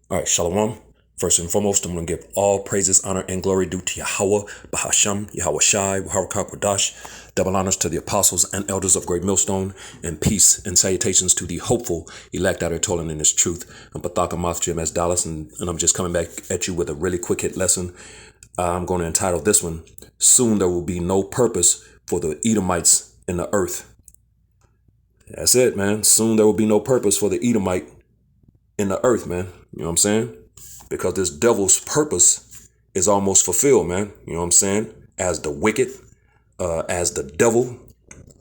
All right, Shalom. First and foremost, I'm going to give all praises, honor, and glory due to Yahweh, Bahasham, Yahweh Shai, Waharakak Wadash. Double honors to the apostles and elders of Great Millstone, and peace and salutations to the hopeful elect that are toiling in this truth. I'm Pathaka Moth Jim S. Dallas, and I'm just coming back at you with a really quick hit lesson. I'm going to entitle this one, Soon There Will Be No Purpose for the Edomites in the Earth. That's it, man. Soon there will be no purpose for the Edomite in the earth, man. You know what I'm saying? Because this devil's purpose is almost fulfilled, man. You know what I'm saying? As the wicked, as the devil,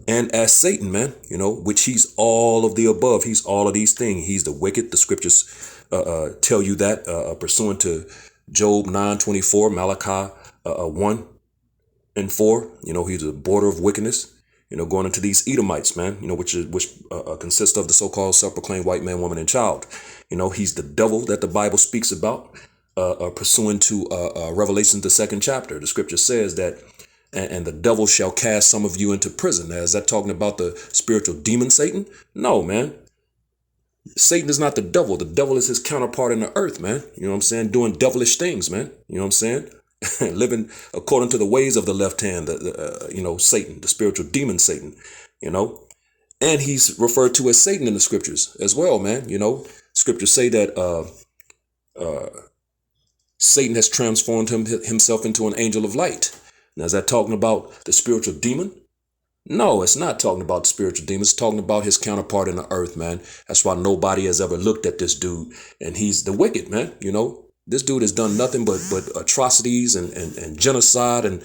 and as Satan, man. You know, which he's all of the above. He's all of these things. He's the wicked. The scriptures tell you that, pursuant to Job 9:24, Malachi 1 and 4. You know, he's a border of wickedness. You know, going into these Edomites, man, you know, which consist of the so-called self-proclaimed white man, woman, and child. You know, he's the devil that the Bible speaks about, pursuant to Revelation, the 2nd chapter. The scripture says that, and the devil shall cast some of you into prison. Now, is that talking about the spiritual demon Satan? No, man. Satan is not the devil. The devil is his counterpart in the earth, man. You know what I'm saying? Doing devilish things, man. You know what I'm saying? Living according to the ways of the left hand, Satan, the spiritual demon Satan, you know. And he's referred to as Satan in the scriptures as well, man. You know, scriptures say that Satan has transformed himself into an angel of light. Now, is that talking about the spiritual demon? No, it's not talking about the spiritual demon. It's talking about his counterpart in the earth, man. That's why nobody has ever looked at this dude. And he's the wicked, man. You know, this dude has done nothing but atrocities and genocide and,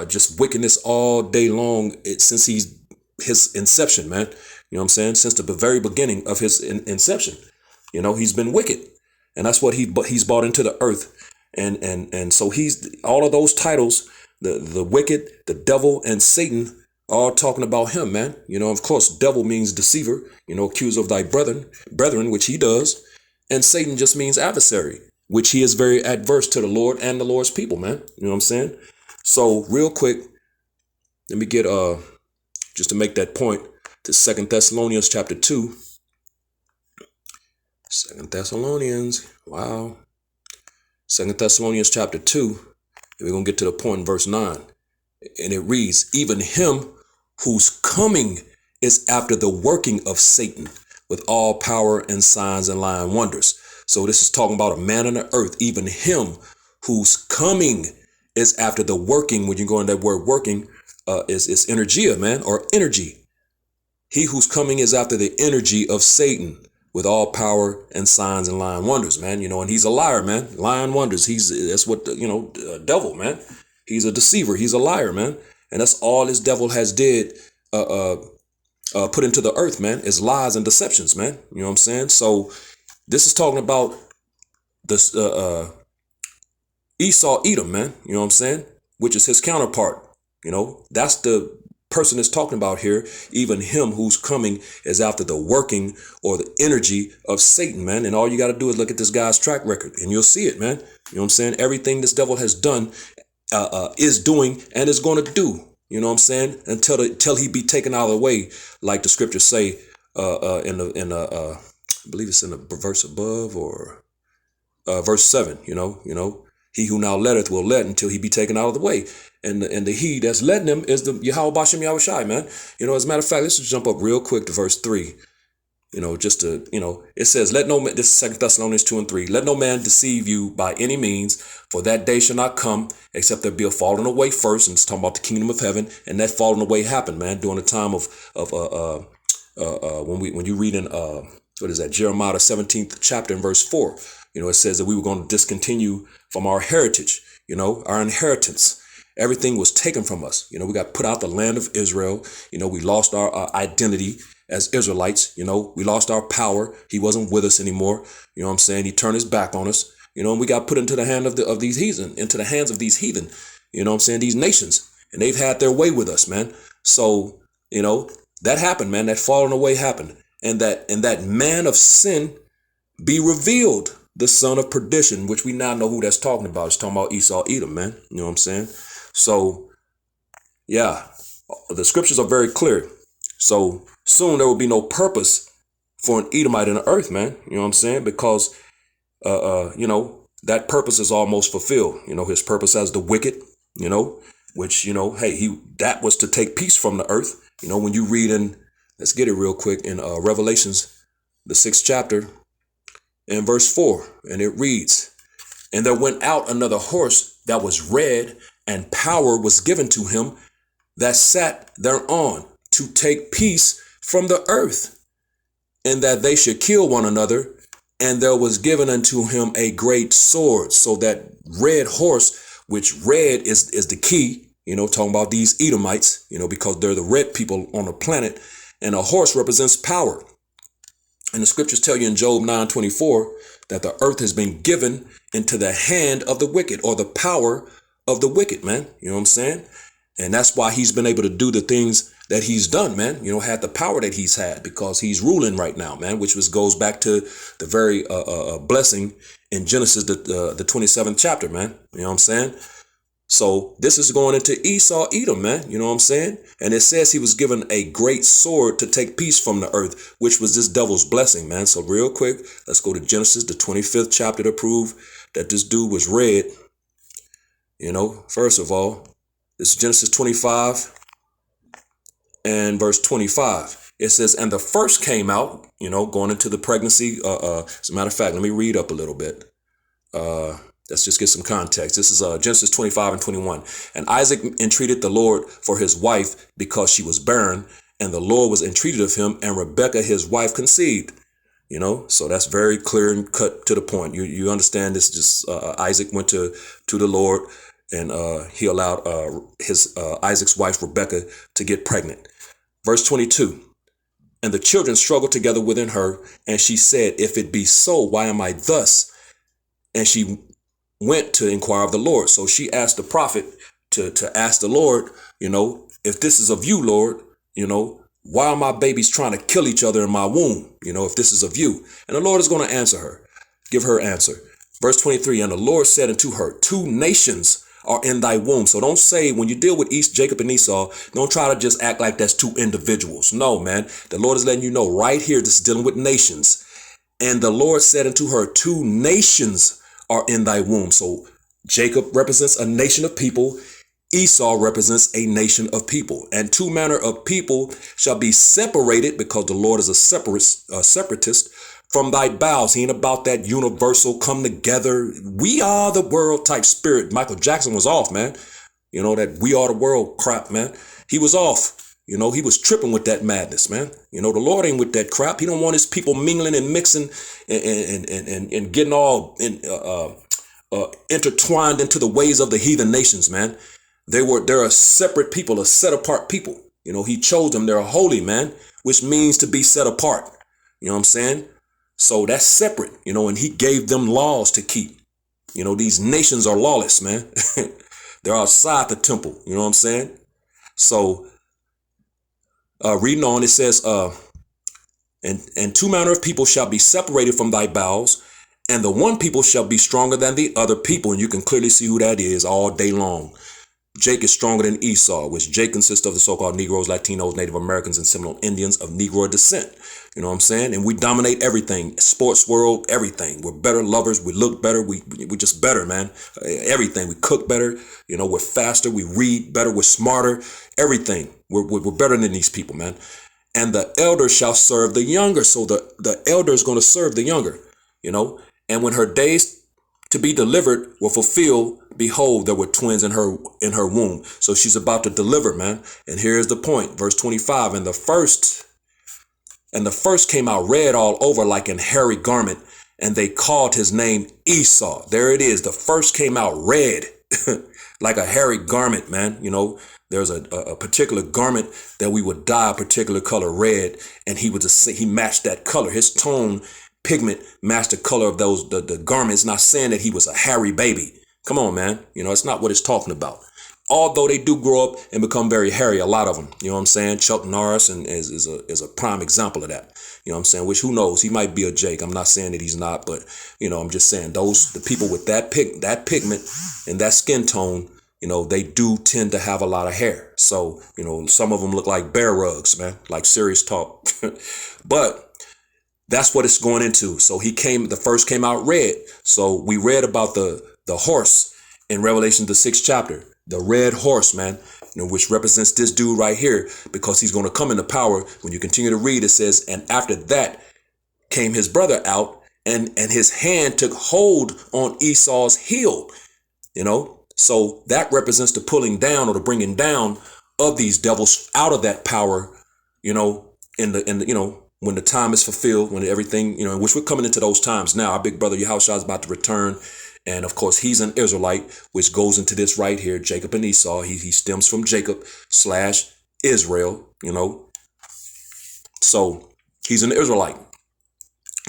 just wickedness all day long since his inception, man. You know what I'm saying? Since the very beginning of his inception, you know, he's been wicked. And that's what he's brought into the earth. And so he's all of those titles, the wicked, the devil, and Satan, all talking about him, man. You know, of course, devil means deceiver, you know, accuser of thy brethren, which he does. And Satan just means adversary, which he is very adverse to the Lord and the Lord's people, man. You know what I'm saying? So real quick, let me get, just to make that point, to 2 Thessalonians chapter 2. 2 Thessalonians, wow. 2 Thessalonians chapter 2, and we're going to get to the point in verse 9. And it reads, even him whose coming is after the working of Satan with all power and signs and lying wonders. So this is talking about a man on the earth, even him whose coming is after the working. When you go in that word working, is energia, man, or energy. He whose coming is after the energy of Satan with all power and signs and lying wonders, man. You know, and he's a liar, man. Lying wonders. That's what, devil, man. He's a deceiver. He's a liar, man. And that's all this devil has put into the earth, man, is lies and deceptions, man. You know what I'm saying? So this is talking about this Esau Edom, man. You know what I'm saying? Which is his counterpart. You know, that's the person is talking about here, even him whose coming is after the working or the energy of Satan, man. And all you got to do is look at this guy's track record and you'll see it, man. You know what I'm saying? Everything this devil has done, is doing and is going to do, you know what I'm saying? Until he be taken out of the way, like the scriptures say, I believe it's in the verse above or verse 7, you know, he who now letteth will let until he be taken out of the way. And the he that's letting him is the Yahweh Bashem Yahweh Shai, man. You know, as a matter of fact, let's just jump up real quick to verse 3. You know, just to, it says, let no man, this is 2 Thessalonians 2 and 3, let no man deceive you by any means, for that day shall not come, except there be a falling away first. And it's talking about the kingdom of heaven. And that falling away happened, man, during the time when you read in, Jeremiah the 17th chapter in verse 4. You know, it says that we were going to discontinue from our heritage, our inheritance. Everything was taken from us. You know, we got put out the land of Israel. You know, we lost our identity as Israelites. You know, we lost our power. He wasn't with us anymore. You know what I'm saying? He turned his back on us. You know, and we got put into the hand of these heathen, into the hands of these heathen. You know what I'm saying? These nations. And they've had their way with us, man. So, that happened, man. That falling away happened. And that man of sin be revealed, the son of perdition, which we now know who that's talking about. It's talking about Esau Edom, man. You know what I'm saying? So, yeah, the scriptures are very clear. So soon there will be no purpose for an Edomite in the earth, man. You know what I'm saying? Because that purpose is almost fulfilled. His purpose as the wicked, which, hey, that was to take peace from the earth. When you read in, let's get it real quick, in Revelations, the 6th chapter, and verse 4, and it reads, "And there went out another horse that was red, and power was given to him that sat thereon to take peace from the earth, and that they should kill one another. And there was given unto him a great sword." So that red horse, which red is the key, talking about these Edomites, because they're the red people on the planet, and a horse represents power. And the scriptures tell you in Job 9:24 that the earth has been given into the hand of the wicked, or the power of the wicked, man. You know what I'm saying? And that's why he's been able to do the things that he's done, man. Had the power that he's had, because he's ruling right now, man, which goes back to the very blessing in Genesis, the 27th chapter, man. You know what I'm saying? So this is going into Esau, Edom, man. You know what I'm saying? And it says he was given a great sword to take peace from the earth, which was this devil's blessing, man. So real quick, let's go to Genesis, the 25th chapter, to prove that this dude was red. First of all, this is Genesis 25 and verse 25. It says, "And the first came out," going into the pregnancy. As a matter of fact, let me read up a little bit. Let's just get some context. This is Genesis 25 and 21. "And Isaac entreated the Lord for his wife because she was barren, and the Lord was entreated of him, and Rebekah his wife conceived." So that's very clear and cut to the point. You understand this? Just Isaac went to the Lord, and he allowed his Isaac's wife Rebekah to get pregnant. Verse 22. "And the children struggled together within her, and she said, If it be so, why am I thus? And she went to inquire of the Lord." So she asked the prophet to ask the Lord, if this is of you, Lord, why are my babies trying to kill each other in my womb? If this is of you. And the Lord is going to answer her, give her answer. Verse 23, "And the Lord said unto her, 2 nations are in thy womb." So don't say, when you deal with Jacob and Esau, don't try to just act like that's 2 individuals. No, man. The Lord is letting you know right here, this is dealing with nations. "And the Lord said unto her, 2 nations are in thy womb." So Jacob represents a nation of people. Esau represents a nation of people. "And 2 manner of people shall be separated," because the Lord is a separatist, "from thy bowels." He ain't about that universal come together, we are the world type spirit. Michael Jackson was off, man. That we are the world crap, man. He was off. He was tripping with that madness, man. The Lord ain't with that crap. He don't want his people mingling and mixing and getting all intertwined into the ways of the heathen nations, man. They're a separate people, a set apart people. He chose them. They're a holy, man, which means to be set apart. You know what I'm saying? So that's separate, and he gave them laws to keep. These nations are lawless, man. They're outside the temple. You know what I'm saying? So reading on, it says, and 2 manner of people shall be separated from thy bowels, and the one people shall be stronger than the other people. And you can clearly see who that is all day long. Jake is stronger than Esau, which Jake consists of the so-called Negroes, Latinos, Native Americans, and Seminole Indians of Negro descent. You know what I'm saying? And we dominate everything, sports world, everything. We're better lovers. We look better. We're just better, man. Everything. We cook better. We're faster. We read better. We're smarter. Everything. We're better than these people, man. "And the elder shall serve the younger." So the elder is going to serve the younger, "And when her days to be delivered were fulfilled, behold, there were twins in her womb." So she's about to deliver, man. And here's the point. Verse 25, "And the first came out red all over like an hairy garment, and they called his name Esau." There it is. The first came out red like a hairy garment, man. There's a particular garment that we would dye a particular color red, and he matched that color. His tone pigment matched the color of the garments. Not saying that he was a hairy baby. Come on, man. It's not what it's talking about. Although they do grow up and become very hairy, a lot of them. You know what I'm saying? Chuck Norris is a prime example of that. You know what I'm saying? Which, who knows? He might be a Jake. I'm not saying that he's not, but I'm just saying the people with that pigment and that skin tone, they do tend to have a lot of hair. So, some of them look like bear rugs, man. Like serious talk. But That's what it's going into. So the first came out red. So we read about the horse in Revelation, the 6th chapter, the red horse, man, which represents this dude right here, because he's going to come into power. When you continue to read, it says, and after that came his brother out, and his hand took hold on Esau's heel, So that represents the pulling down or the bringing down of these devils out of that power, in the when the time is fulfilled, when everything, which we're coming into those times now. Our big brother Yahushua is about to return. And of course, he's an Israelite, which goes into this right here, Jacob and Esau. He stems from Jacob / Israel, So he's an Israelite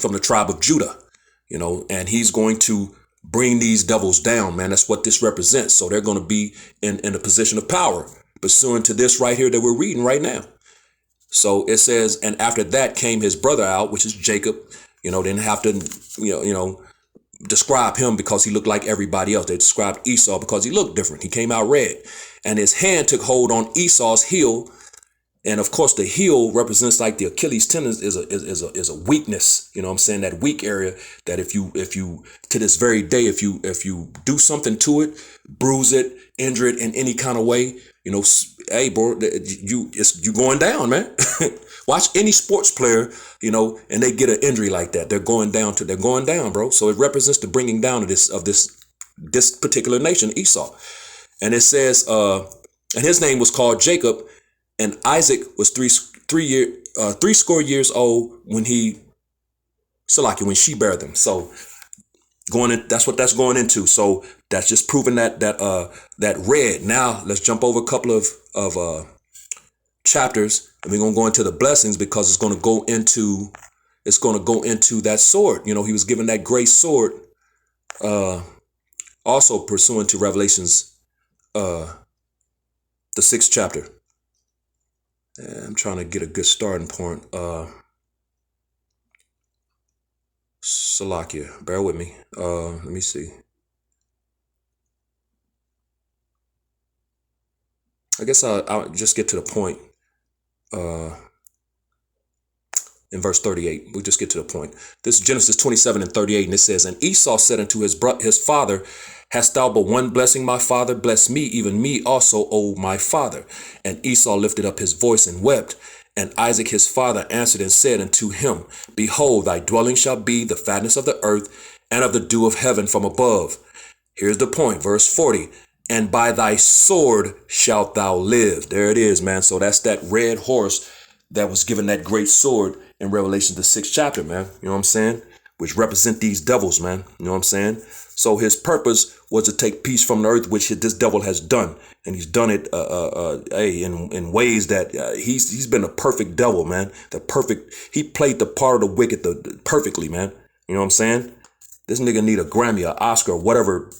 from the tribe of Judah, and he's going to bring these devils down, man. That's what this represents. So they're going to be in a position of power, pursuant to this right here that we're reading right now. So it says, and after that came his brother out, which is Jacob. Didn't have to, describe him because he looked like everybody else. They described Esau because he looked different. He came out red, and his hand took hold on Esau's heel. And of course, the heel represents like the Achilles tendon is a weakness. You know what I'm saying? That weak area that if you to this very day, if you do something to it, bruise it, injure it in any kind of way, hey, bro, you going down, man. Watch any sports player, and they get an injury like that. They're going down, bro. So it represents the bringing down of this particular nation, Esau. And it says, and his name was called Jacob. And Isaac was three score years old when she bare them. So that's what that's going into. So that's just proving that red. Now let's jump over a couple of chapters, and we're gonna go into the blessings, because it's gonna go into that sword. He was given that great sword, also pursuant to Revelations, the 6th chapter. I'm trying to get a good starting point. Salakia, bear with me. Let me see. I guess I'll just get to the point. In verse 38, we just get to the point. This is Genesis 27:38, and it says, and Esau said unto his father, hast thou but one blessing, my father? Bless me, even me also, O my father. And Esau lifted up his voice and wept. And Isaac his father answered and said unto him, behold, thy dwelling shall be the fatness of the earth and of the dew of heaven from above. Here's the point, verse 40. And by thy sword shalt thou live. There it is, man. So that's that red horse that was given that great sword in Revelation, the 6th chapter, man. You know what I'm saying? Which represent these devils, man. You know what I'm saying? So his purpose was to take peace from the earth, which this devil has done. And he's done it in ways that he's been a perfect devil, man. He played the part of the wicked perfectly, man. You know what I'm saying? This nigga need a Grammy, or Oscar, or whatever,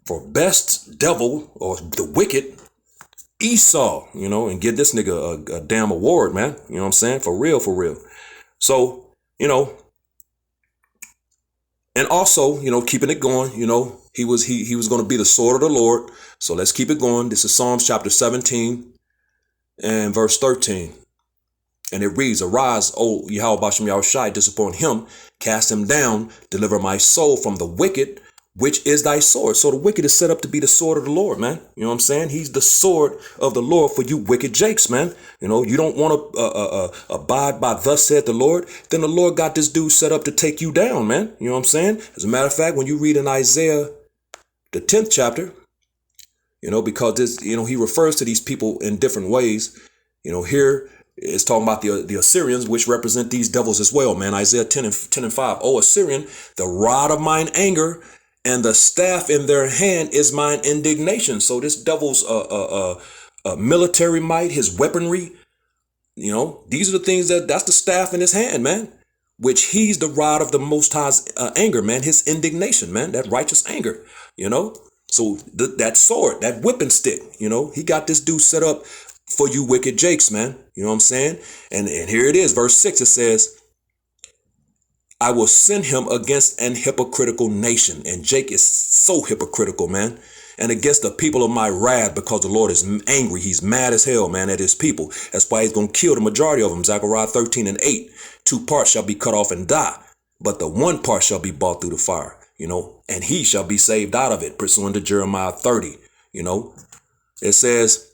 for best devil or the wicked. Esau, and give this nigga a damn award, man. You know what I'm saying? For real. So, and also, keeping it going, he was going to be the sword of the Lord. So let's keep it going. This is Psalms chapter 17 and verse 13. And it reads, arise, O Yahweh Bashem Yahushai, disappoint him, cast him down, deliver my soul from the wicked, which is thy sword. So the wicked is set up to be the sword of the Lord, man. You know what I'm saying? He's the sword of the Lord for you wicked jakes, man. You don't want to abide by thus said the Lord. Then the Lord got this dude set up to take you down, man. You know what I'm saying? As a matter of fact, when you read in Isaiah, the 10th chapter, because this, he refers to these people in different ways. Here it's talking about the Assyrians, which represent these devils as well, man. Isaiah 10 and 5. O Assyrian, the rod of mine anger, and the staff in their hand is mine indignation. So this devil's military might, his weaponry, these are the things that's the staff in his hand, man, which he's the rod of the Most High's anger, man, his indignation, man, that righteous anger, So that sword, that whipping stick, he got this dude set up for you wicked jakes, man. You know what I'm saying? And here it is, verse 6, it says, I will send him against an hypocritical nation. And Jake is so hypocritical, man. and against the people of my wrath, because the Lord is angry. He's mad as hell, man, at his people. That's why he's going to kill the majority of them. Zechariah 13:8. 2 parts shall be cut off and die, but the one part shall be bought through the fire, and he shall be saved out of it, pursuant to Jeremiah 30. It says,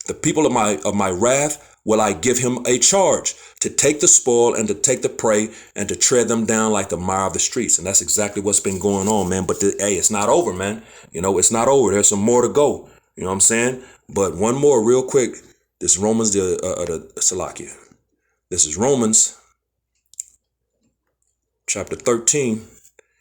the people of my wrath will I give him a charge to take the spoil and to take the prey and to tread them down like the mire of the streets. And that's exactly what's been going on, man. But it's not over, man. It's not over. There's some more to go. You know what I'm saying? But one more real quick. This is Romans, the Salakia. This is Romans chapter 13.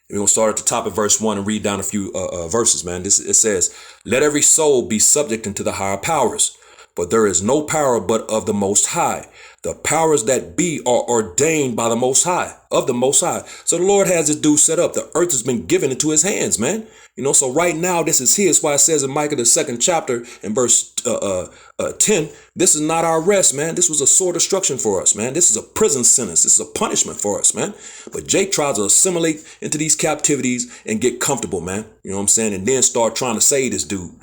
We're going to start at the top of verse 1 and read down a few verses, man. It says, let every soul be subject unto the higher powers, for there is no power but of the Most High. The powers that be are ordained by the Most High, of the Most High. So the Lord has this dude set up. The earth has been given into his hands, man. So right now, this is his. Why it says in Micah, the 2nd chapter, in verse 10, this is not our rest, man. This was a sore destruction for us, man. This is a prison sentence. This is a punishment for us, man. But Jake tries to assimilate into these captivities and get comfortable, man. You know what I'm saying? And then start trying to save this dude,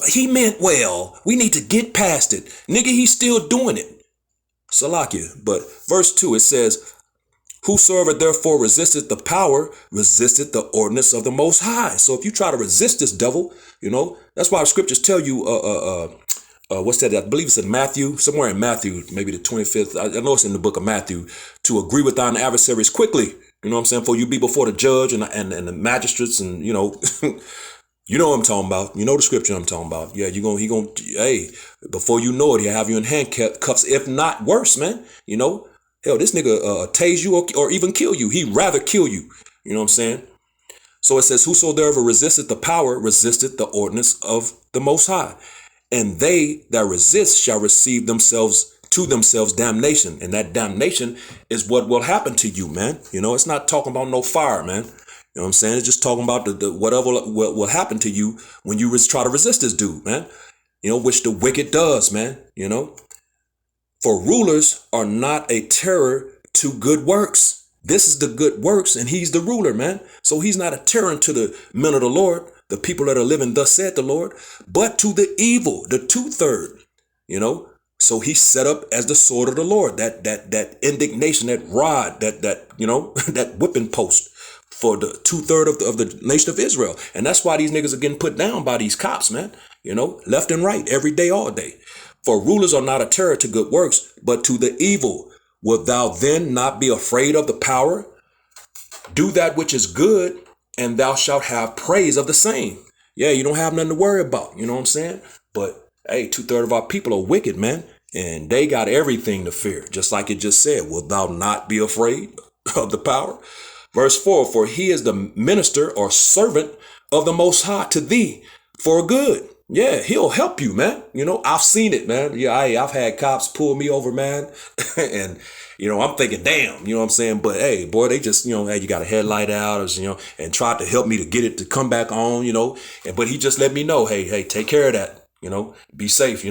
He meant well. We need to get past it. Nigga, he's still doing it. Salakia. But verse 2, it says, whosoever therefore resisteth the power, resisteth the ordinance of the Most High. So if you try to resist this devil, that's why the scriptures tell you, what's that? I believe it's in Matthew, somewhere in Matthew, maybe the 25th. I know it's in the book of Matthew, to agree with thine adversaries quickly. You know what I'm saying? For you be before the judge and the magistrates and, You know what I'm talking about. You know the scripture I'm talking about. Yeah, hey, before you know it, he'll have you in handcuffs, if not worse, man. Hell, this nigga tase you or even kill you. He'd rather kill you. You know what I'm saying? So it says, whosoever resisteth the power, resisteth the ordinance of the Most High. And they that resist shall receive to themselves damnation. And that damnation is what will happen to you, man. It's not talking about no fire, man. You know what I'm saying? It's just talking about the whatever will happen to you when you try to resist this dude, man. Which the wicked does, man. For rulers are not a terror to good works. This is the good works, and he's the ruler, man. So he's not a terror to the men of the Lord, the people that are living, thus said the Lord, but to the evil, the 2/3, So he's set up as the sword of the Lord, that indignation, that rod, that that whipping post for the 2/3 of the nation of Israel. And that's why these niggas are getting put down by these cops, man, left and right, every day, all day. For rulers are not a terror to good works, but to the evil. Wilt thou then not be afraid of the power? Do that which is good, and thou shalt have praise of the same. Yeah, you don't have nothing to worry about. You know what I'm saying? But hey, 2/3 of our people are wicked, man. And they got everything to fear. Just like it just said, wilt thou not be afraid of the power? Verse 4, for he is the minister or servant of the Most High to thee for good. Yeah, he'll help you, man. I've seen it, man. Yeah, I've had cops pull me over, man. And, I'm thinking, damn, you know what I'm saying? But hey, boy, they just, hey, you got a headlight out, or, and tried to help me to get it to come back on, but he just let me know, hey, take care of that, be safe,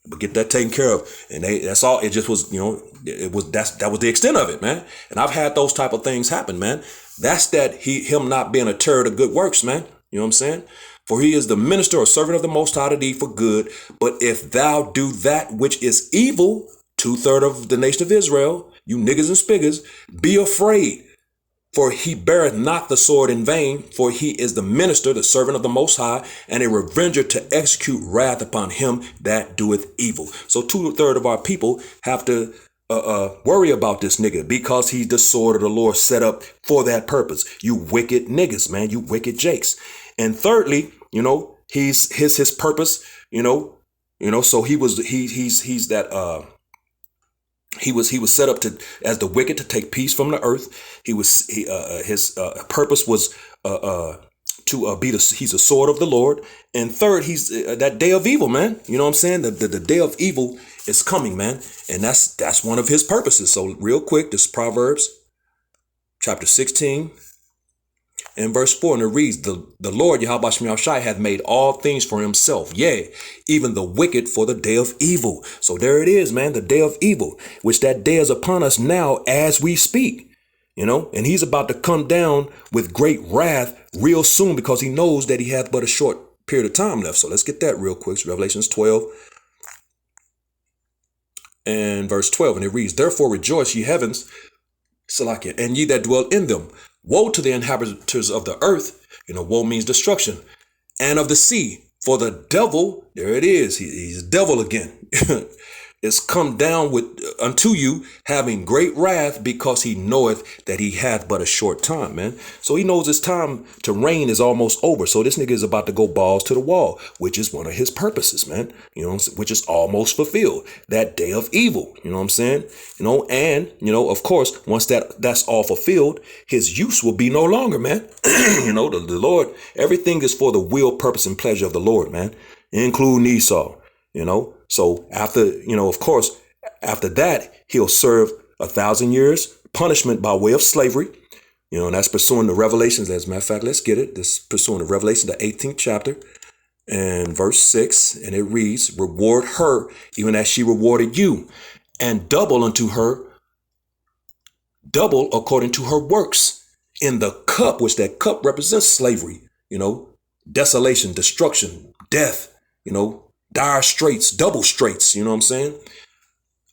but get that taken care of. And that's all. It just was, that was the extent of it, man. And I've had those type of things happen, man. That's him not being a terror to good works, man. You know what I'm saying? For he is the minister or servant of the Most High to thee for good. But if thou do that which is evil, 2/3 of the nation of Israel, you niggas and spiggers, be afraid. For he beareth not the sword in vain, for he is the minister, the servant of the Most High, and a revenger to execute wrath upon him that doeth evil. So 2/3 of our people have to worry about this nigga because he's the sword of the Lord set up for that purpose. You wicked niggas, man, you wicked jakes. And thirdly, he's his purpose, so he's that he was set up as the wicked to take peace from the earth. His purpose was to be he's a sword of the Lord. And third, he's that day of evil, man. You know what I'm saying? The day of evil is coming, man. And that's one of his purposes. So real quick, this is Proverbs chapter 16 and verse 4, and it reads, the Lord Yahweh Shemel Shai hath made all things for himself, yea, even the wicked for the day of evil. So there it is, man, the day of evil, which that day is upon us now as we speak. and he's about to come down with great wrath real soon because he knows that he hath but a short period of time left. So let's get that real quick. It's Revelations 12 and verse 12. And it reads, therefore rejoice, ye heavens, Salakia, and ye that dwell in them. Woe to the inhabitants of the earth. Woe means destruction. And of the sea. For the devil, there it is. He's devil again. Is come down unto you, having great wrath, because he knoweth that he hath but a short time, man. So he knows his time to reign is almost over. So this nigga is about to go balls to the wall, which is one of his purposes, man. Which is almost fulfilled. That day of evil. You know what I'm saying? And of course, once that's all fulfilled, his use will be no longer, man. The Lord, everything is for the will, purpose, and pleasure of the Lord, man, including Esau. So after, of course, after that, he'll serve 1,000 years punishment by way of slavery. And that's pursuing the Revelations. As a matter of fact, let's get it. This pursuing the Revelation, the 18th chapter and verse 6. And it reads, reward her even as she rewarded you, and double unto her, double according to her works in the cup, which that cup represents slavery, desolation, destruction, death, dire straits, double straits, you know what I'm saying?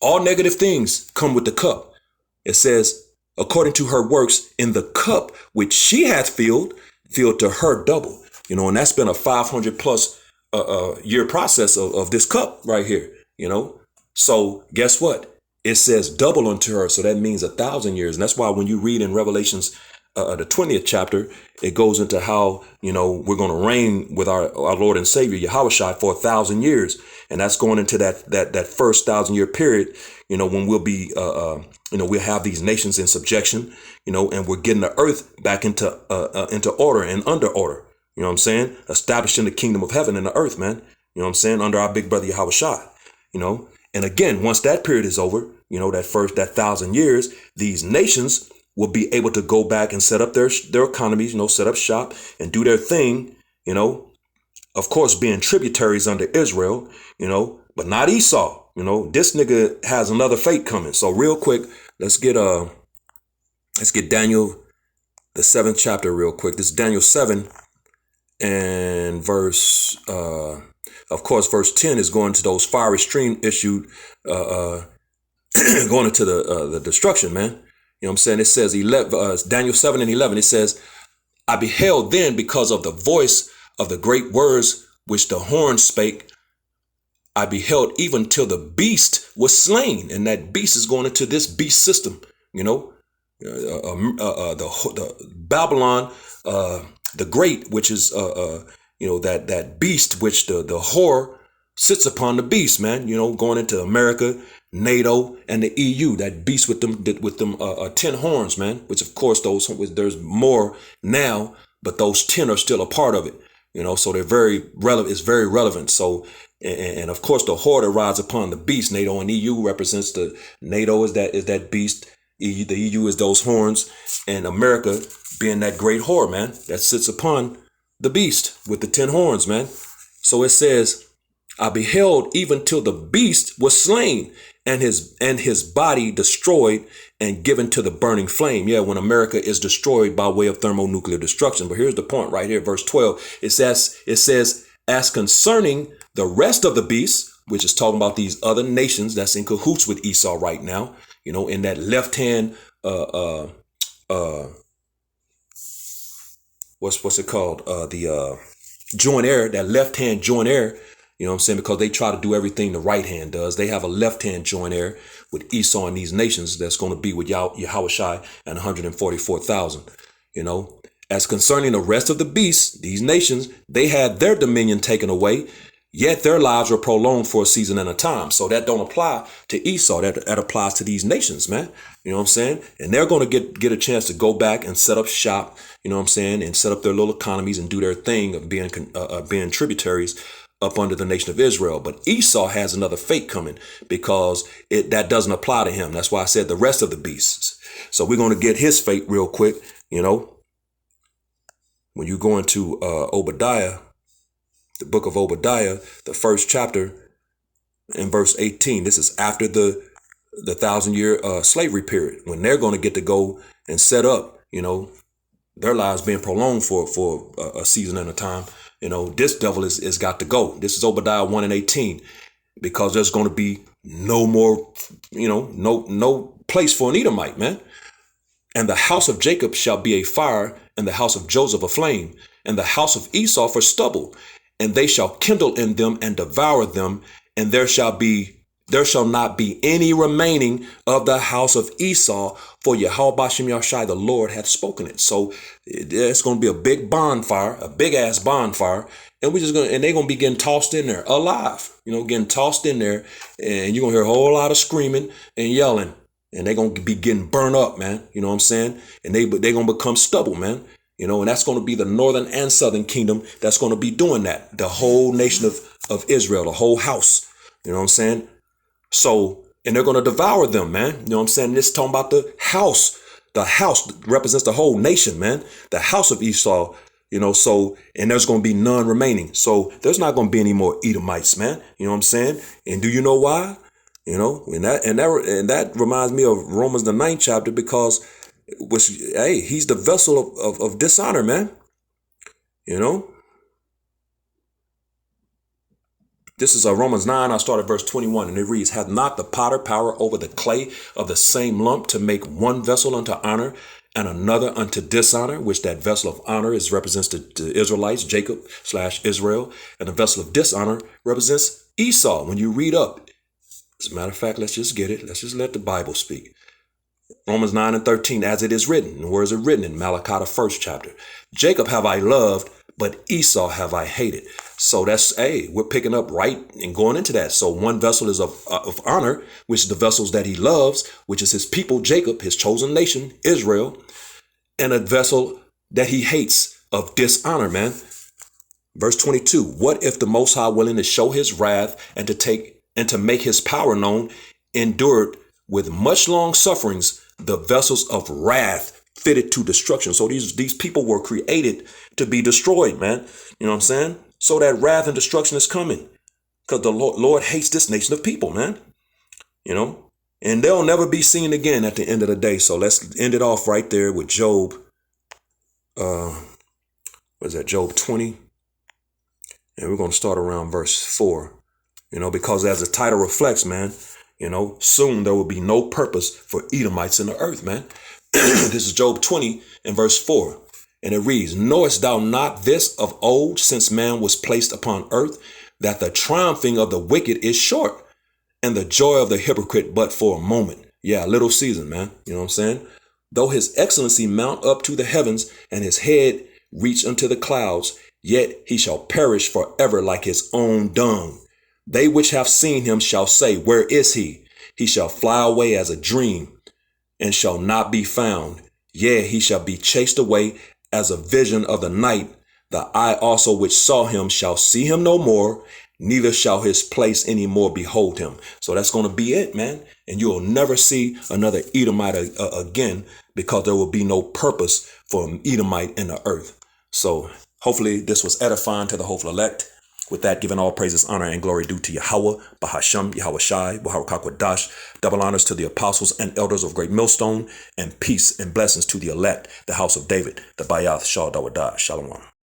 All negative things come with the cup. It says, according to her works in the cup which she hath filled to her double. And that's been a 500 plus year process of this cup right here, So guess what? It says double unto her. So that means 1,000 years. And that's why when you read in Revelations, the 20th chapter, it goes into how, we're going to reign with our Lord and Savior, Yahushua, for 1,000 years. And that's going into that first 1,000-year period, when we'll be, we'll have these nations in subjection, and we're getting the earth back into order and under order. You know what I'm saying? Establishing the kingdom of heaven in the earth, man. You know what I'm saying? Under our big brother Yahushua, And again, once that period is over, that 1,000 years, these nations will be able to go back and set up their economies, set up shop and do their thing, of course, being tributaries under Israel, but not Esau. This nigga has another fate coming. So real quick, let's get Daniel, the 7th chapter real quick. This is Daniel 7 and verse, of course, verse 10 is going to those fiery stream issued, going into the destruction, man. You know what I'm saying? It says Daniel 7 and 11. It says, I beheld then because of the voice of the great words which the horn spake. I beheld even till the beast was slain. And that beast is going into this beast system, the Babylon, the great, which is, that beast, which the whore sits upon the beast, man, going into America, NATO, and the EU, that beast with them 10 horns, man, which of course there's more now, but those 10 are still a part of it, so they're very relevant. It's very relevant. So, and of course the whore that rides upon the beast, NATO and EU represents NATO is that beast. The EU is those horns, and America being that great whore, man, that sits upon the beast with the 10 horns, man. So it says, I beheld even till the beast was slain, and his body destroyed and given to the burning flame. Yeah, when America is destroyed by way of thermonuclear destruction. But here's the point right here, verse 12. It says, as concerning the rest of the beasts, which is talking about these other nations that's in cahoots with Esau right now, in that left hand, what's it called? The joint heir, that left hand joint heir. You know what I'm saying? Because they try to do everything the right hand does. They have a left hand joint heir with Esau and these nations that's going to be with Yahushua and 144,000. As concerning the rest of the beasts, these nations, they had their dominion taken away, yet their lives were prolonged for a season and a time. So that don't apply to Esau. That applies to these nations, man. You know what I'm saying? And they're going to get a chance to go back and set up shop, you know what I'm saying, and set up their little economies and do their thing of being tributaries up under the nation of Israel. But Esau has another fate coming because that doesn't apply to him. That's why I said the rest of the beasts. So we're going to get his fate real quick. When you go into Obadiah, the book of Obadiah, the first chapter in verse 18, this is after the 1,000-year slavery period, when they're going to get to go and set up, their lives being prolonged for a season and a time. This devil is got to go. This is Obadiah 1:18, because there's going to be no more, no place for an Edomite, man. And the house of Jacob shall be a fire, and the house of Joseph a flame, and the house of Esau for stubble, and they shall kindle in them and devour them, and there shall not be any remaining of the house of Esau, for Yahweh Bashem Yahshai, the Lord, hath spoken it. So it's going to be a big bonfire, a big ass bonfire, and they're going to be getting tossed in there alive, getting tossed in there, and you're going to hear a whole lot of screaming and yelling, and they're going to be getting burned up, man. You know what I'm saying? And they're going to become stubble, man. And that's going to be the northern and southern kingdom that's going to be doing that. The whole nation of Israel, the whole house. You know what I'm saying? So, and they're going to devour them, man. You know what I'm saying? This is talking about the house. The house represents the whole nation, man. The house of Esau, so, and there's going to be none remaining. So there's not going to be any more Edomites, man. You know what I'm saying? And do you know why? And that reminds me of Romans the 9th chapter, because he's the vessel of dishonor, man. This is Romans 9. I start at verse 21, and it reads, hath not the potter power over the clay of the same lump to make one vessel unto honor and another unto dishonor, which that vessel of honor represents the Israelites, Jacob / Israel, and the vessel of dishonor represents Esau. When you read up, as a matter of fact, let's just get it. Let's just let the Bible speak. Romans 9:13, as it is written. And where is it written? In Malachi, the 1st chapter. Jacob have I loved, but Esau have I hated. So that's, we're picking up right and going into that. So one vessel is of honor, which is the vessels that he loves, which is his people, Jacob, his chosen nation, Israel, and a vessel that he hates of dishonor, man. Verse 22, what if the Most High, willing to show his wrath and to make his power known, endured with much long sufferings the vessels of wrath fitted to destruction. So these people were created to be destroyed, man. You know what I'm saying? So that wrath and destruction is coming, because the Lord hates this nation of people, man. And they'll never be seen again at the end of the day. So let's end it off right there with Job. What is that? Job 20. And we're going to start around verse 4, because as the title reflects, man, soon there will be no purpose for Edomites in the earth, man. This is Job 20 and verse 4. And it reads, knowest thou not this of old, since man was placed upon earth, that the triumphing of the wicked is short, and the joy of the hypocrite but for a moment. Yeah, a little season, man. You know what I'm saying? Though his excellency mount up to the heavens, and his head reach unto the clouds, yet he shall perish forever like his own dung. They which have seen him shall say, where is he? He shall fly away as a dream, and shall not be found. Yea, he shall be chased away as a vision of the night. The eye also which saw him shall see him no more, neither shall his place any more behold him. So that's going to be it, man. And you will never see another Edomite again, because there will be no purpose for an Edomite in the earth. So hopefully this was edifying to the hopeful elect. With that, giving all praises, honor, and glory due to Yahweh, Bahasham, Yahweh Shai, Waharakak, double honors to the apostles and elders of Great Millstone, and peace and blessings to the elect, the house of David, the Bayath, Shal Dawadah, Shalom.